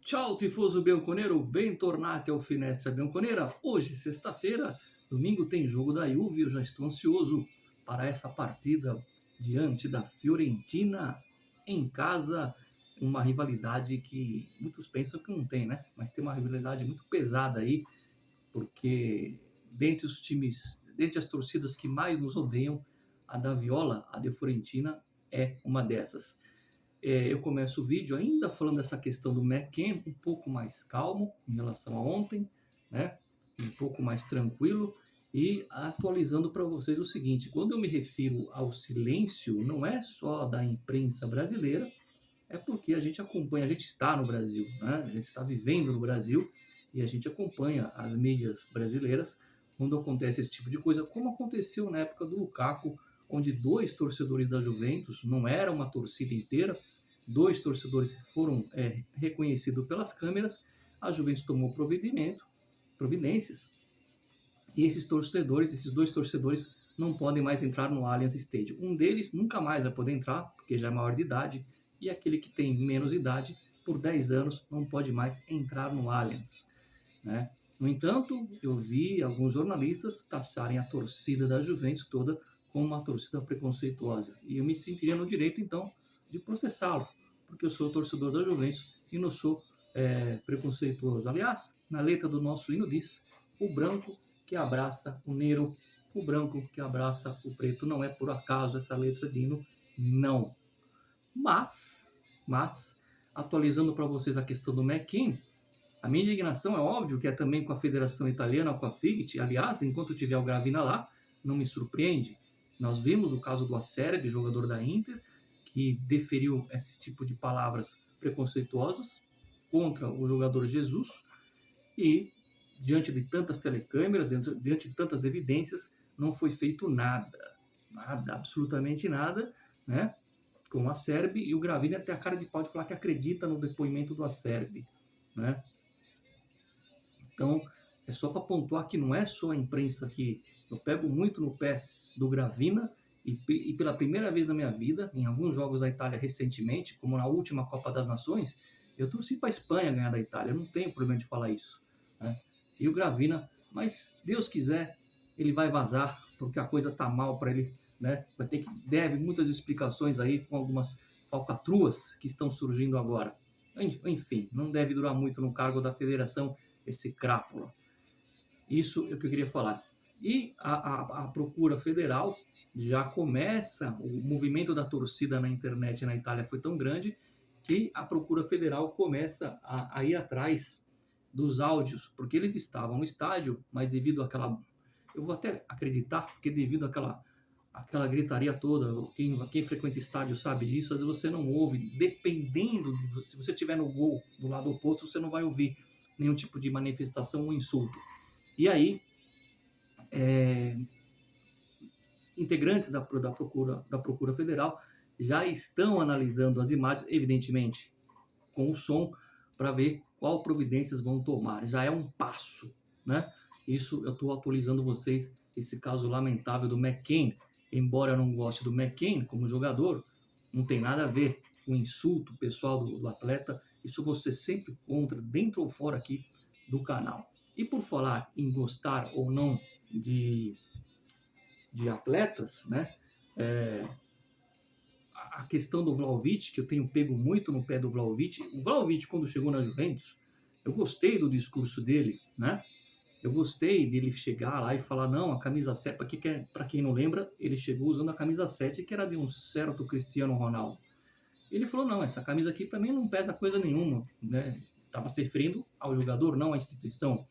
Ciao tifoso bianconero, bentornati ao Finestra Bianconera. Hoje, sexta-feira, domingo tem jogo da Juve, eu já estou ansioso para essa partida diante da Fiorentina em casa, uma rivalidade que muitos pensam que não tem, né? Mas tem uma rivalidade muito pesada aí, porque dentre os times, dentre as torcidas que mais nos odeiam, a da Viola, a de Fiorentina, é uma dessas. Eu começo o vídeo ainda falando dessa questão do McKen, um pouco mais calmo em relação a ontem, né? Um pouco mais tranquilo e atualizando para vocês o seguinte: quando eu me refiro ao silêncio, não é só da imprensa brasileira, é porque a gente acompanha, a gente está no Brasil, né? A gente está vivendo no Brasil e a gente acompanha as mídias brasileiras quando acontece esse tipo de coisa, como aconteceu na época do Lukaku, onde dois torcedores da Juventus, não era uma torcida inteira, dois torcedores foram reconhecidos pelas câmeras, a Juventus tomou providências, e esses dois torcedores, não podem mais entrar no Allianz Stadium. Um deles nunca mais vai poder entrar, porque já é maior de idade, e aquele que tem menos idade, por 10 anos, não pode mais entrar no Allianz, né? No entanto, eu vi alguns jornalistas taxarem a torcida da Juventus toda como uma torcida preconceituosa. E eu me sentiria no direito, então, de processá-lo, porque eu sou torcedor da Juventus e não sou preconceituoso. Aliás, na letra do nosso hino diz: o branco que abraça o negro, o branco que abraça o preto. Não é por acaso essa letra de hino, não. Mas atualizando para vocês a questão do McKean, a minha indignação é óbvio que é também com a Federação Italiana, com a FIGT. Aliás, enquanto tiver o Gravina lá, não me surpreende. Nós vimos o caso do Acerbi, jogador da Inter, que deferiu esse tipo de palavras preconceituosas contra o jogador Jesus e, diante de tantas telecâmeras, diante de tantas evidências, não foi feito nada. Nada, absolutamente nada, né? Com o Acerbi, e o Gravina até a cara de pau de falar que acredita no depoimento do Acerbi, né? Então, é só para pontuar que não é só a imprensa que eu pego muito no pé do Gravina e pela primeira vez na minha vida, em alguns jogos da Itália recentemente, como na última Copa das Nações, eu torci para a Espanha ganhar da Itália, eu não tenho problema de falar isso, né? E o Gravina, mas Deus quiser, ele vai vazar, porque a coisa tá mal para ele, né? Deve muitas explicações aí com algumas falcatruas que estão surgindo agora. Enfim, não deve durar muito no cargo da federação esse crápula. Isso é o que eu queria falar. E a Procura Federal já começa, o movimento da torcida na internet na Itália foi tão grande que a Procura Federal começa a ir atrás dos áudios, porque eles estavam no estádio, mas devido àquela... Eu vou até acreditar, porque devido àquela gritaria toda, quem frequenta estádio sabe disso, às vezes você não ouve, dependendo, se você estiver no gol do lado oposto, você não vai ouvir nenhum tipo de manifestação ou insulto. E aí, integrantes da Procura Federal já estão analisando as imagens, evidentemente, com o som, para ver qual providências vão tomar. Já é um passo, né? Isso eu estou atualizando vocês, esse caso lamentável do McKen. Embora eu não goste do McKen como jogador, não tem nada a ver com o insulto pessoal do atleta. Isso você sempre contra, dentro ou fora aqui do canal. E por falar em gostar ou não de, de atletas, né? A questão do Vlahovic, que eu tenho pego muito no pé do Vlahovic. O Vlahovic, quando chegou na Juventus, eu gostei do discurso dele, né? Eu gostei dele chegar lá e falar, não, a camisa 7, para quem não lembra, ele chegou usando a camisa 7, que era de um certo Cristiano Ronaldo. Ele falou, não, essa camisa aqui para mim não pesa coisa nenhuma, né? Estava se referindo ao jogador, não à instituição.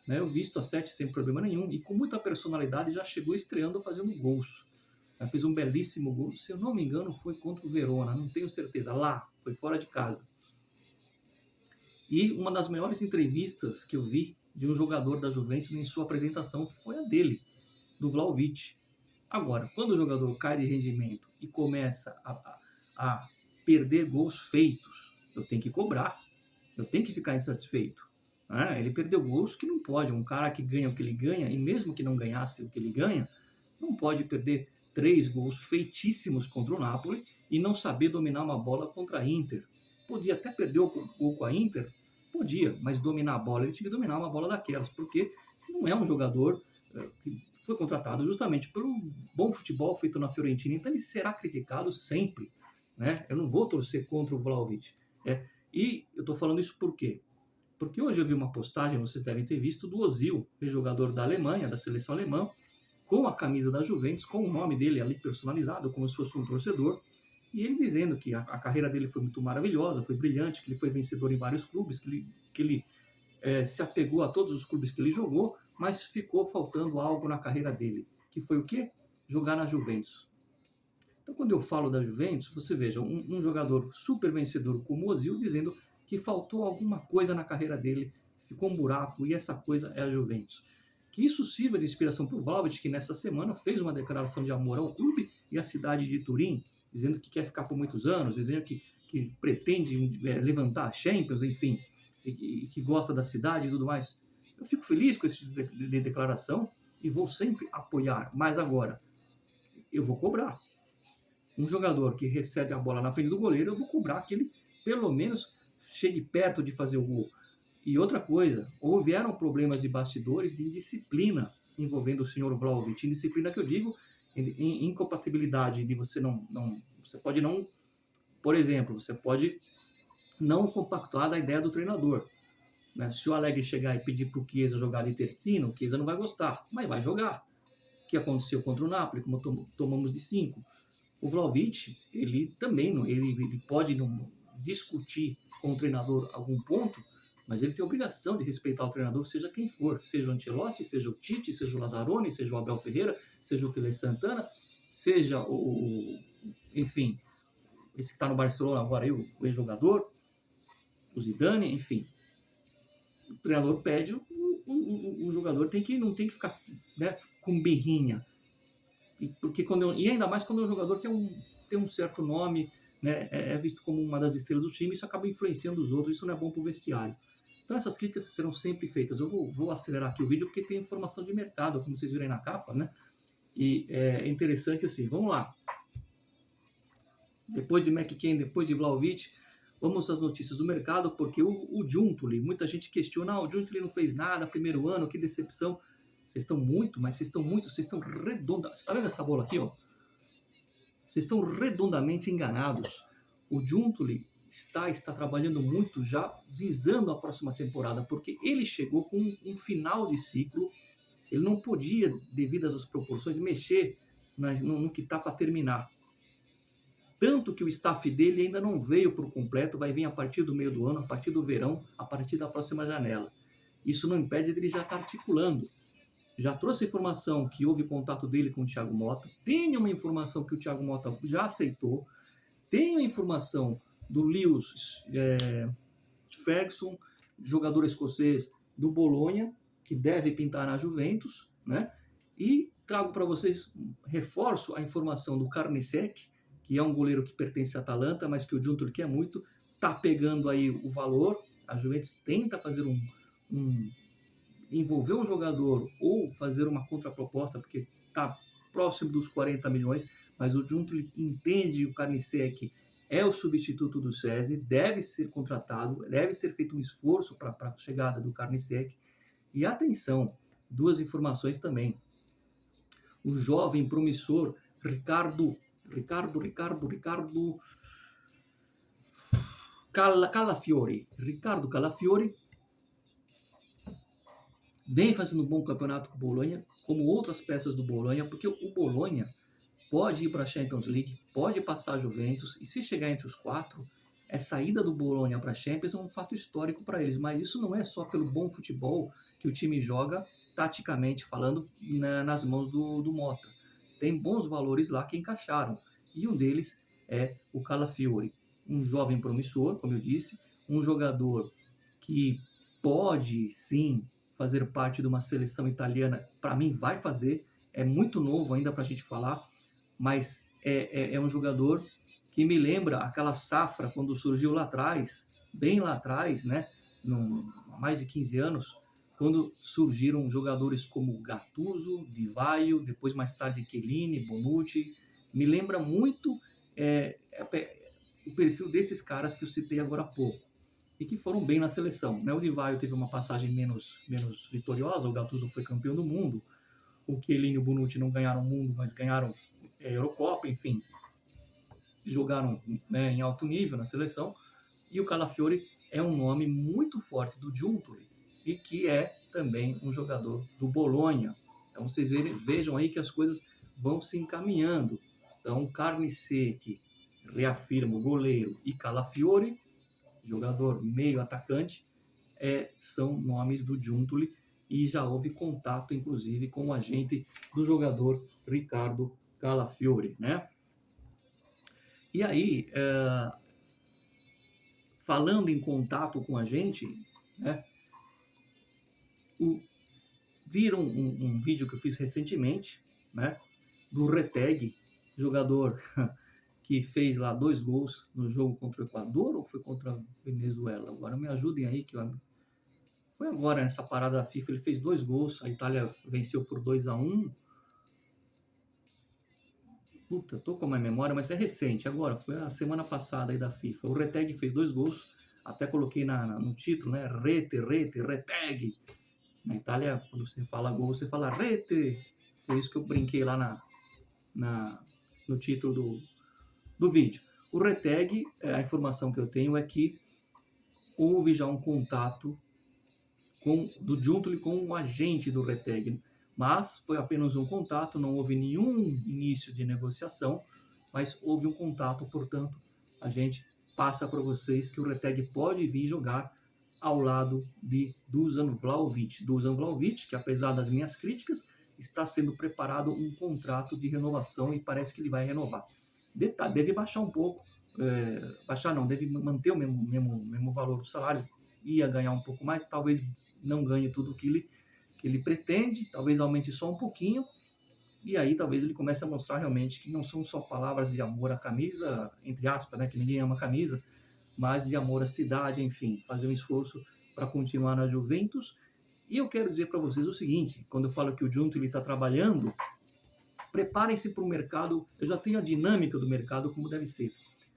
Né? Eu visto a 7 sem problema nenhum e com muita personalidade já chegou estreando fazendo gols. Ela fez um belíssimo gol, se eu não me engano foi contra o Verona, não tenho certeza, lá, foi fora de casa. E uma das maiores entrevistas que eu vi de um jogador da Juventus em sua apresentação foi a dele, do Vlahovic. Agora, quando o jogador cai de rendimento e começa a perder gols feitos, eu tenho que cobrar, eu tenho que ficar insatisfeito. Ele perdeu gols que não pode. Um cara que ganha o que ele ganha, e mesmo que não ganhasse o que ele ganha, não pode perder 3 gols feitíssimos contra o Napoli e não saber dominar uma bola contra a Inter. Podia até perder o gol com a Inter, Podia, mas dominar a bola, ele tinha que dominar uma bola daquelas, porque não é um jogador que foi contratado justamente pelo bom futebol feito na Fiorentina, então ele será criticado sempre, né? Eu não vou torcer contra o Vlahovic. E eu estou falando isso por quê? Porque hoje eu vi uma postagem, vocês devem ter visto, do Ozil, jogador da Alemanha, da seleção alemã, com a camisa da Juventus, com o nome dele ali personalizado, como se fosse um torcedor, e ele dizendo que a carreira dele foi muito maravilhosa, foi brilhante, que ele foi vencedor em vários clubes, que ele se apegou a todos os clubes que ele jogou, mas ficou faltando algo na carreira dele, que foi o quê? Jogar na Juventus. Então, quando eu falo da Juventus, você veja, um jogador super vencedor como o Ozil dizendo que faltou alguma coisa na carreira dele, ficou um buraco, e essa coisa é a Juventus. Que isso sirva de inspiração para o Vlahovic, que nessa semana fez uma declaração de amor ao clube e à cidade de Turim, dizendo que quer ficar por muitos anos, dizendo que pretende levantar a Champions, enfim, e que gosta da cidade e tudo mais. Eu fico feliz com esse tipo de declaração e vou sempre apoiar, mas agora eu vou cobrar. Um jogador que recebe a bola na frente do goleiro, eu vou cobrar que ele pelo menos chegue perto de fazer o gol. E outra coisa, houveram problemas de bastidores de disciplina envolvendo o senhor Vlahovic. Indisciplina que eu digo, em incompatibilidade de você você pode não, por exemplo, você pode não compactuar da ideia do treinador. Né? Se o Alegre chegar e pedir para o Chiesa jogar de tercino, o Chiesa não vai gostar, mas vai jogar. O que aconteceu contra o Napoli, como tomamos de 5. O Vlahovic, ele também ele pode não discutir com o treinador algum ponto, mas ele tem a obrigação de respeitar o treinador, seja quem for, seja o Ancelotti, seja o Tite, seja o Lazzaroni, seja o Abel Ferreira, seja o Tele Santana, seja enfim, esse que está no Barcelona agora, aí, o ex-jogador, o Zidane, enfim. O treinador pede, o jogador não tem que ficar, né, com birrinha. Porque e ainda mais quando é um jogador que tem um certo nome, né, é visto como uma das estrelas do time, isso acaba influenciando os outros, isso não é bom para o vestiário. Então essas críticas serão sempre feitas. Eu vou acelerar aqui o vídeo porque tem informação de mercado, como vocês viram aí na capa, né? E é interessante assim, vamos lá. Depois de McKennie, depois de Vlahovic, vamos às notícias do mercado, porque o Giuntoli, muita gente questiona, o Giuntoli não fez nada, primeiro ano, que decepção. Vocês estão redonda. Você tá vendo essa bola aqui, ó? Vocês estão redondamente enganados. O Giuntoli está trabalhando muito já visando a próxima temporada, porque ele chegou com um final de ciclo, ele não podia, devido às proporções, mexer no que está para terminar. Tanto que o staff dele ainda não veio por completo, vai vir a partir do meio do ano, a partir do verão, a partir da próxima janela. Isso não impede dele já estar articulando. Já trouxe informação que houve contato dele com o Thiago Motta, tem uma informação que o Thiago Motta já aceitou, tem a informação do Lewis Ferguson, jogador escocês do Bolonha, que deve pintar na Juventus, né? E trago para vocês, reforço a informação do Carnesec, que é um goleiro que pertence à Atalanta, mas que o Giuntoli quer muito, tá pegando aí o valor, a Juventus tenta fazer envolver um jogador ou fazer uma contraproposta, porque está próximo dos 40 milhões, mas o Giuntoli entende que o Carnesec é o substituto do Szczesny, deve ser contratado, deve ser feito um esforço para a chegada do Carnesec. E atenção, duas informações também. O jovem promissor Ricardo Calafiori vem fazendo um bom campeonato com o Bolonha, como outras peças do Bolonha, porque o Bolonha pode ir para a Champions League, pode passar a Juventus, e se chegar entre os 4, essa ida do Bolonha para a Champions é um fato histórico para eles, mas isso não é só pelo bom futebol que o time joga, taticamente falando, nas mãos do Motta. Tem bons valores lá que encaixaram, e um deles é o Calafiori, um jovem promissor, como eu disse, um jogador que pode sim fazer parte de uma seleção italiana, para mim vai fazer, é muito novo ainda para a gente falar, mas é um jogador que me lembra aquela safra quando surgiu lá atrás, bem lá atrás, né, há mais de 15 anos, quando surgiram jogadores como Gattuso, Di Vaio, depois mais tarde Chiellini, Bonucci, me lembra muito o perfil desses caras que eu citei agora há pouco. e que foram bem na seleção, né? O Di Vaio teve uma passagem menos vitoriosa, o Gattuso foi campeão do mundo, o Chiellini e o Bonucci não ganharam o mundo, mas ganharam a Eurocopa, enfim, jogaram, né, em alto nível na seleção, e o Calafiori é um nome muito forte do Giuntoli e que é também um jogador do Bolonha. Então vocês vejam aí que as coisas vão se encaminhando. Então Carnicer, reafirmo, goleiro, e Calafiori, jogador meio atacante, são nomes do Giuntoli, e já houve contato, inclusive, com o agente do jogador Riccardo Calafiori, né? E aí, falando em contato com a gente, né, viram um vídeo que eu fiz recentemente, né, do Retegui, jogador que fez lá 2 gols no jogo contra o Equador ou foi contra a Venezuela? Agora me ajudem aí, foi agora nessa parada da FIFA, ele fez 2 gols, a Itália venceu por 2-1. Puta, eu tô com uma memória, mas é recente, agora, foi a semana passada aí da FIFA. O Retegui fez 2 gols, até coloquei no título, né? Retegui. Na Itália, quando você fala gol, você fala rete. Foi isso que eu brinquei lá no título do vídeo. O Retegui, a informação que eu tenho é que houve já um contato do Giuntoli com um agente do Retegui, mas foi apenas um contato, não houve nenhum início de negociação, mas houve um contato, portanto, a gente passa para vocês que o Retegui pode vir jogar ao lado de Dusan Vlahovic. Dusan Vlahovic, que apesar das minhas críticas, está sendo preparado um contrato de renovação e parece que ele vai renovar. Detalhe, deve baixar um pouco, deve manter o mesmo valor do salário, ia ganhar um pouco mais, talvez não ganhe tudo que ele pretende, talvez aumente só um pouquinho, e aí talvez ele comece a mostrar realmente que não são só palavras de amor à camisa, entre aspas, né, que ninguém ama a camisa, mas de amor à cidade, enfim, fazer um esforço para continuar na Juventus. E eu quero dizer para vocês o seguinte, quando eu falo que o Giuntoli está trabalhando, preparem-se para o mercado, eu já tenho a dinâmica do mercado como deve ser.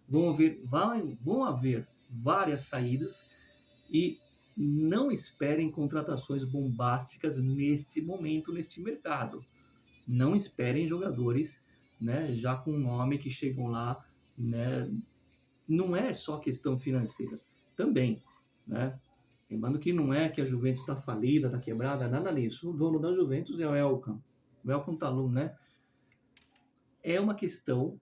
Vão haver várias saídas e não esperem contratações bombásticas neste momento, neste mercado. Não esperem jogadores, né, já com nome que chegam lá, né? Não é só questão financeira, também, né? Lembrando que não é que a Juventus está falida, está quebrada, nada disso. O dono da Juventus é o Elkan. O Elkan Talum, né? É uma questão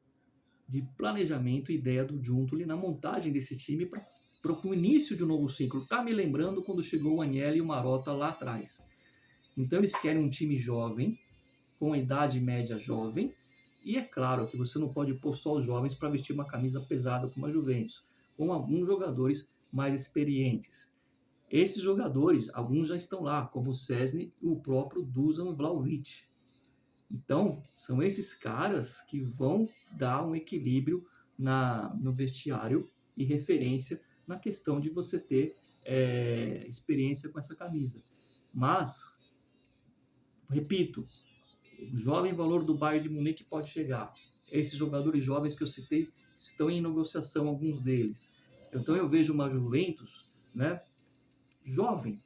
de planejamento e ideia do Giuntoli na montagem desse time para o início de um novo ciclo. Tá me lembrando quando chegou o Agnelli e o Marotta lá atrás. Então eles querem um time jovem, com a idade média jovem, e é claro que você não pode pôr só os jovens para vestir uma camisa pesada como a Juventus, com alguns jogadores mais experientes. Esses jogadores, alguns já estão lá, como o Szczęsny e o próprio Dusan Vlahovic. Então, são esses caras que vão dar um equilíbrio no vestiário e referência na questão de você ter experiência com essa camisa. Mas, repito, o jovem valor do Bayern de Munique pode chegar. Esses jogadores jovens que eu citei estão em negociação, alguns deles. Então eu vejo uma Juventus, né, jovem,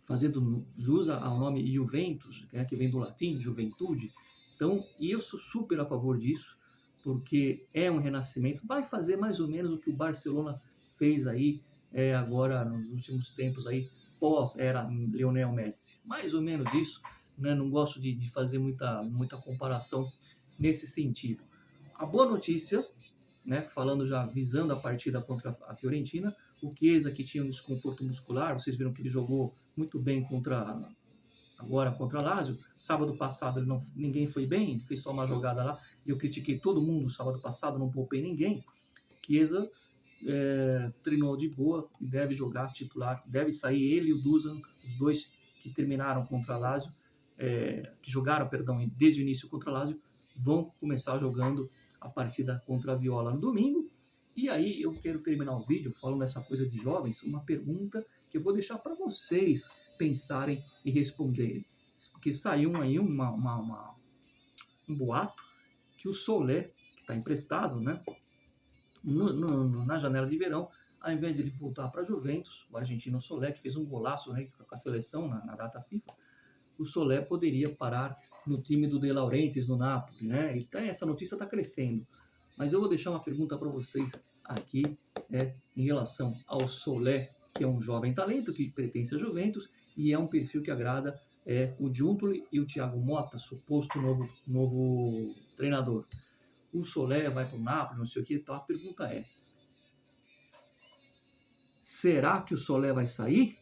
fazendo jus ao nome Juventus, né, que vem do latim, juventude. Então, eu sou super a favor disso, porque é um renascimento. Vai fazer mais ou menos o que o Barcelona fez aí, agora nos últimos tempos aí, pós-era Lionel Messi. Mais ou menos isso. Né? Não gosto de fazer muita comparação nesse sentido. A boa notícia, né, falando já visando a partida contra a Fiorentina, o Chiesa, que tinha um desconforto muscular, vocês viram que ele jogou muito bem contra a Lazio. Sábado passado ninguém foi bem, fez só uma jogada lá, e eu critiquei todo mundo sábado passado, não poupei ninguém. Chiesa treinou de boa e deve jogar titular, deve sair ele e o Dusan, os dois que terminaram contra a Lazio, que jogaram, desde o início contra a Lazio, vão começar jogando a partida contra a Viola no domingo. E aí eu quero terminar o vídeo falando dessa coisa de jovens, uma pergunta que eu vou deixar para vocês pensarem e responderem. Porque saiu aí um boato que o Solé, que está emprestado, né, na janela de verão, ao invés de ele voltar para a Juventus, o argentino Solé, que fez um golaço, né, com a seleção na data FIFA, o Solé poderia parar no time do De Laurentiis, no Napoli, né? Então essa notícia está crescendo. Mas eu vou deixar uma pergunta para vocês aqui, em relação ao Solé, que é um jovem talento que pertence à Juventus e é um perfil que agrada o Giuntoli e o Thiago Motta, suposto novo treinador. O Solé vai para o Napoli, não sei o que, então a pergunta é: será que o Solé vai sair?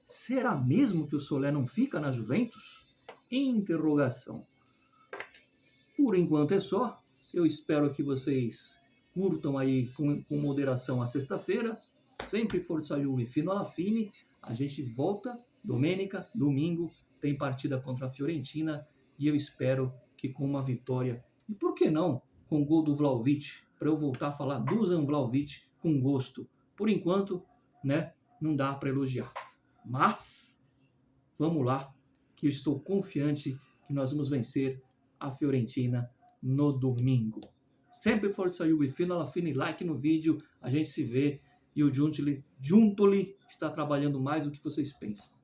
Será mesmo que o Solé não fica na Juventus? Interrogação. Por enquanto é só. Eu espero que vocês curtam aí com moderação a sexta-feira. Sempre Forza Juve fino alla fine. A gente volta domenica, domingo, tem partida contra a Fiorentina e eu espero que com uma vitória, e por que não, com o gol do Vlahovic, para eu voltar a falar do Dusan Vlahovic com gosto. Por enquanto, né, não dá para elogiar. Mas, vamos lá, que eu estou confiante que nós vamos vencer a Fiorentina no domingo. Sempre Forza Juve fino alla fine, like no vídeo, a gente se vê e o Giuntoli está trabalhando mais do que vocês pensam.